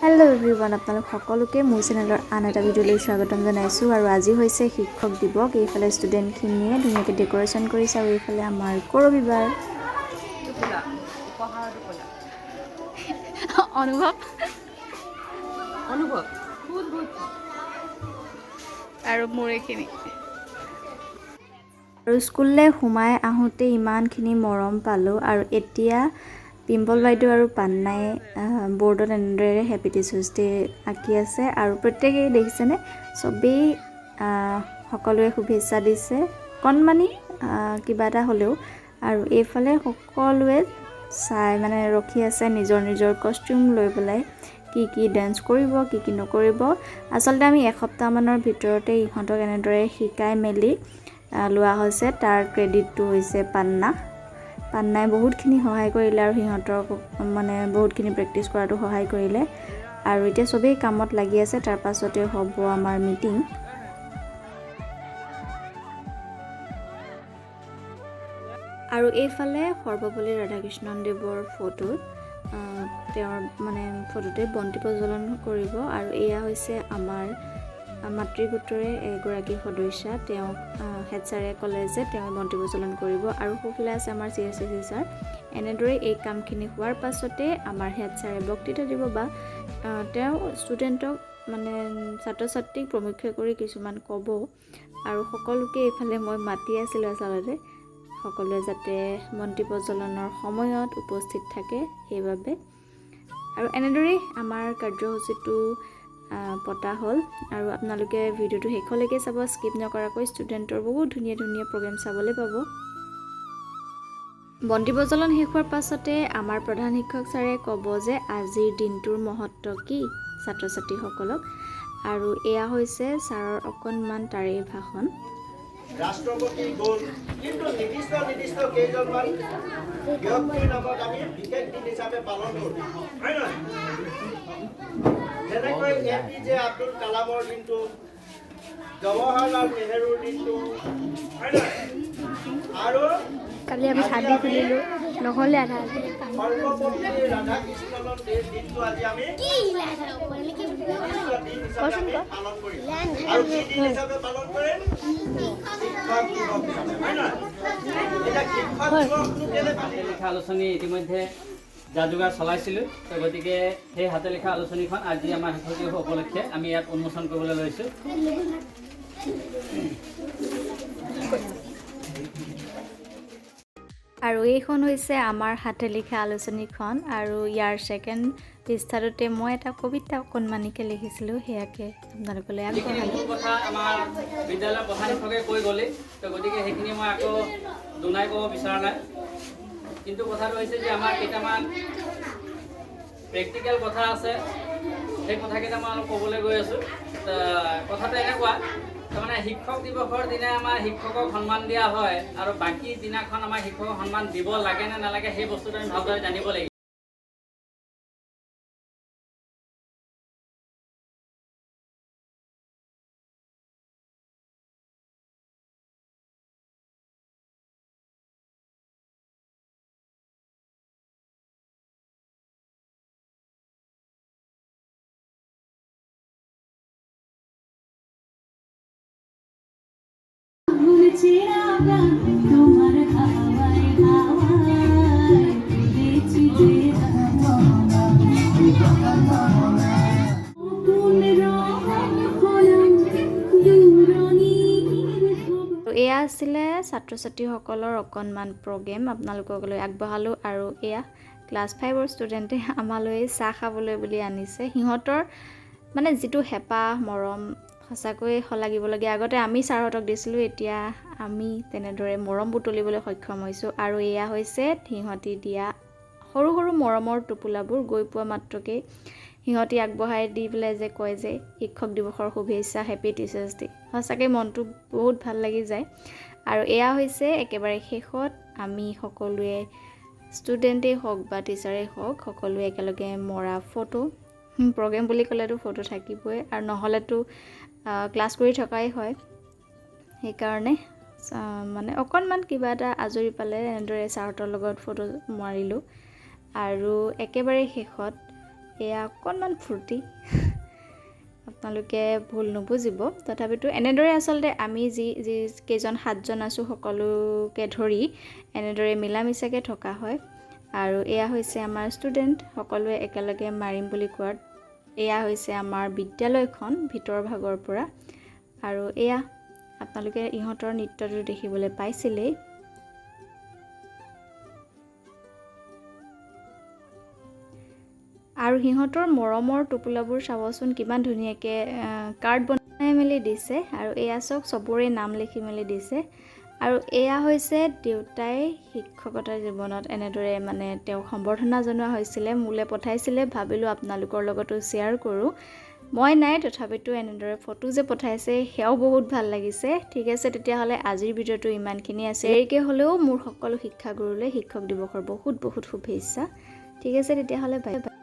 hello everyone আপোনালোক সকলোকে মোৰ চেনেলৰ আন এটা ভিডিঅ'লৈ স্বাগতম জনাইছো আৰু আজি হৈছে শিক্ষক দিৱস এইফালে ষ্টুডেণ্টখিনিয়ে ধুনীয়াকৈ ডেকোৰেশ্যন কৰিছে আৰু এইফালে আমাৰ কৰবিবাৰ অনুভৱ আৰু মোৰ এইখিনি আৰু স্কুললৈ সোমাই আহোঁতে ইমানখিনি মৰম পালোঁ আৰু এতিয়া পিম্পল বাইদেউ আৰু পান্নাই বৰ্ডত এনেদৰে হেপী টিচাৰ্ছ ডে আঁকি আছে আৰু প্ৰত্যেকেই দেখিছেনে চবেই সকলোৱে শুভেচ্ছা দিছে কণমানি কিবা এটা হ'লেও আৰু এইফালে সকলোৱে চাই মানে ৰখি আছে নিজৰ নিজৰ কষ্টিউম লৈ পেলাই কি ডান্স কৰিব কি নকৰিব আচলতে আমি এসপ্তাহমানৰ ভিতৰতে ইহঁতক এনেদৰে শিকাই মেলি লোৱা হৈছে তাৰ ক্ৰেডিটটো হৈছে পান্নাই বহুতখিনি সহায় কৰিলে আৰু সিহঁতক মানে বহুতখিনি প্ৰেক্টিছ কৰাটো সহায় কৰিলে আৰু এতিয়া চবেই কামত লাগি আছে তাৰ পাছতে হ'ব আমাৰ মিটিং আৰু এইফালে সৰ্বপল্লী ৰাধাকৃষ্ণন দেৱৰ ফটো তেওঁৰ মানে ফটোতে বন্তি প্ৰজ্বলন কৰিব আৰু এয়া হৈছে আমাৰ মাতৃগোটৰে এগৰাকী সদস্যা তেওঁক হেড ছাৰে ক'লে যে তেওঁ বন্তি প্ৰজ্বলন কৰিব আৰু সুফালে আছে আমাৰ CSC ছাৰ এনেদৰে এই কামখিনি হোৱাৰ পাছতে আমাৰ হেড ছাৰে বক্তৃতা দিব বা তেওঁ ষ্টুডেণ্টক মানে ছাত্ৰ ছাত্ৰীক প্ৰমুখ্য কৰি কিছুমান ক'ব আৰু সকলোকে এইফালে মই মাতি আছিলোঁ আচলতে সকলোৱে যাতে বন্তি প্ৰজ্বলনৰ সময়ত উপস্থিত থাকে সেইবাবে আৰু এনেদৰেই আমাৰ কাৰ্যসূচীটো পতা হ'ল আৰু আপোনালোকে ভিডিঅ'টো শেষলৈকে চাব স্কিপ নকৰাকৈ ষ্টুডেণ্টৰ বহুত ধুনীয়া ধুনীয়া প্ৰগ্ৰেম চাবলৈ পাব বন্তি প্ৰজ্বলন শেষ হোৱাৰ পাছতে আমাৰ প্ৰধান শিক্ষক ছাৰে ক'ব যে আজিৰ দিনটোৰ মহত্ব কি ছাত্ৰ ছাত্ৰীসকলক আৰু এয়া হৈছে ছাৰৰ অকণমান তাৰেই ভাষণ ৰাষ্ট্ৰপতি গ'ল কিন্তু নিৰ্দিষ্ট কেইজনমান ব্যক্তিৰ নামত আমি বিশেষ দিন হিচাপে পালন কৰোঁ হয় নহয় যেনেকৈ APJ আব্দুল কালামৰ দিনটো জৱাহৰলাল নেহৰুৰ দিনটো হয় নহয় আৰু কালি আমি শাদি খুলিলোঁ নহ'লে আধা সৰ্বপল্লী ৰাধাকৃষ্ণনৰ দিনটো আজি আমি পালন কৰিম আৰু কি দিন হিচাপে পালন কৰিম লিখা আলোচনী ইতিমধ্যে যা যোগাৰ চলাইছিলোঁ গতিকে সেই হাতে লিখা আলোচনীখন আজি আমাৰ শিক্ষক দিৱস উপলক্ষে আমি ইয়াত উন্মোচন কৰিবলৈ লৈছোঁ আৰু এইখন হৈছে আমাৰ হাতে লিখা আলোচনীখন আৰু ইয়াৰ ছেকেণ্ড পৃষ্ঠাটোতে মই এটা কবিতা অকণমানিকৈ লিখিছিলোঁ সেয়াকে আপোনালোকলৈ যিখিনি কথা আমাৰ বিদ্যালয়ৰ প্ৰধান শিক্ষকে কৈ গ'লে গতিকে সেইখিনি মই আকৌ দুনাই ক'ব বিচৰা নাই কিন্তু কথাটো হৈছে যে আমাৰ কেইটামান প্ৰেক্টিকেল কথা আছে সেই কথাকেইটা মই অলপ ক'বলৈ গৈ আছোঁ কথাটো এনেকুৱা তাৰমানে শিক্ষক দিৱসৰ দিনা আমাৰ শিক্ষকক সন্মান দিয়া হয় আৰু বাকী দিনাখন আমাৰ শিক্ষকক সন্মান দিব লাগে নে নালাগে সেই বস্তুটো আমি ভালদৰে জানিব লাগিব এয়া আছিলে ছাত্ৰ ছাত্ৰীসকলৰ অকণমান প্ৰগ্ৰেম আপোনালোকলৈ আগবঢ়ালোঁ আৰু এয়া ক্লাছ 5ৰ ষ্টুডেণ্টে আমালৈ চাহ খাবলৈ বুলি আনিছে সিহঁতৰ মানে যিটো হেঁপাহ মৰম সঁচাকৈ শলাগিবলগীয়া আগতে আমি ছাৰহঁতক দিছিলোঁ এতিয়া আমি তেনেদৰে মৰম বুটলিবলৈ সক্ষম হৈছোঁ আৰু এয়া হৈছে সিহঁতি দিয়া সৰু সৰু মৰমৰ টোপোলাবোৰ গৈ পোৱা মাত্ৰকেই সিহঁতি আগবঢ়াই দি পেলাই যে কয় যে শিক্ষক দিৱসৰ শুভেচ্ছা হেপী টিচাৰ্ছ ডে সঁচাকৈ মনটো বহুত ভাল লাগি যায় আৰু এয়া হৈছে একেবাৰে শেষত আমি সকলোৱে ষ্টুডেণ্টেই হওক বা টিচাৰেই হওক সকলোৱে একেলগে মৰা ফটো প্ৰগ্ৰেম বুলি ক'লেতো ফটো থাকিবই আৰু নহ'লেতো ক্লাছ কৰি থকাই হয় সেইকাৰণে মানে অকণমান কিবা এটা আজৰি পালে এনেদৰে ছাৰহঁতৰ লগত ফটো মাৰিলোঁ আৰু একেবাৰে শেষত এয়া অকণমান ফূৰ্তি আপোনালোকে ভুল নুবুজিব তথাপিতো এনেদৰে আচলতে আমি যি কেইজন 7জন আছোঁ সকলোকে ধৰি এনেদৰে মিলামিচাকৈ থকা হয় আৰু এয়া হৈছে আমাৰ ষ্টুডেণ্ট সকলোৱে একেলগে মাৰিম বুলি কোৱাত এয়া হৈছে আমাৰ বিদ্যালয়খন ভিতৰ ভাগৰ পৰা আৰু এয়া আপোনালোকে ইহঁতৰ নৃত্যটো দেখিবলৈ পাইছিলেই আৰু সিহঁতৰ মৰমৰ টোপোলাবোৰ চাবচোন কিমান ধুনীয়াকৈ কাৰ্ড বনাই মেলি দিছে আৰু এয়া চাওক চবৰে নাম লিখি মেলি দিছে আৰু এয়া হৈছে দেউতাই শিক্ষকতাৰ জীৱনত এনেদৰে মানে তেওঁক সম্বৰ্ধনা জনোৱা হৈছিলে মোলৈ পঠাইছিলে ভাবিলোঁ আপোনালোকৰ লগতো শ্বেয়াৰ কৰোঁ মই নাই তথাপিতো এনেদৰে ফটো যে পঠাইছে সেয়াও বহুত ভাল লাগিছে ঠিক আছে তেতিয়াহ'লে আজিৰ ভিডিঅ'টো ইমানখিনি আছে দেৰিকৈ হ'লেও মোৰ সকলো শিক্ষাগুৰুলৈ শিক্ষক দিৱসৰ বহুত বহুত শুভেচ্ছা ঠিক আছে তেতিয়াহ'লে বাই বাই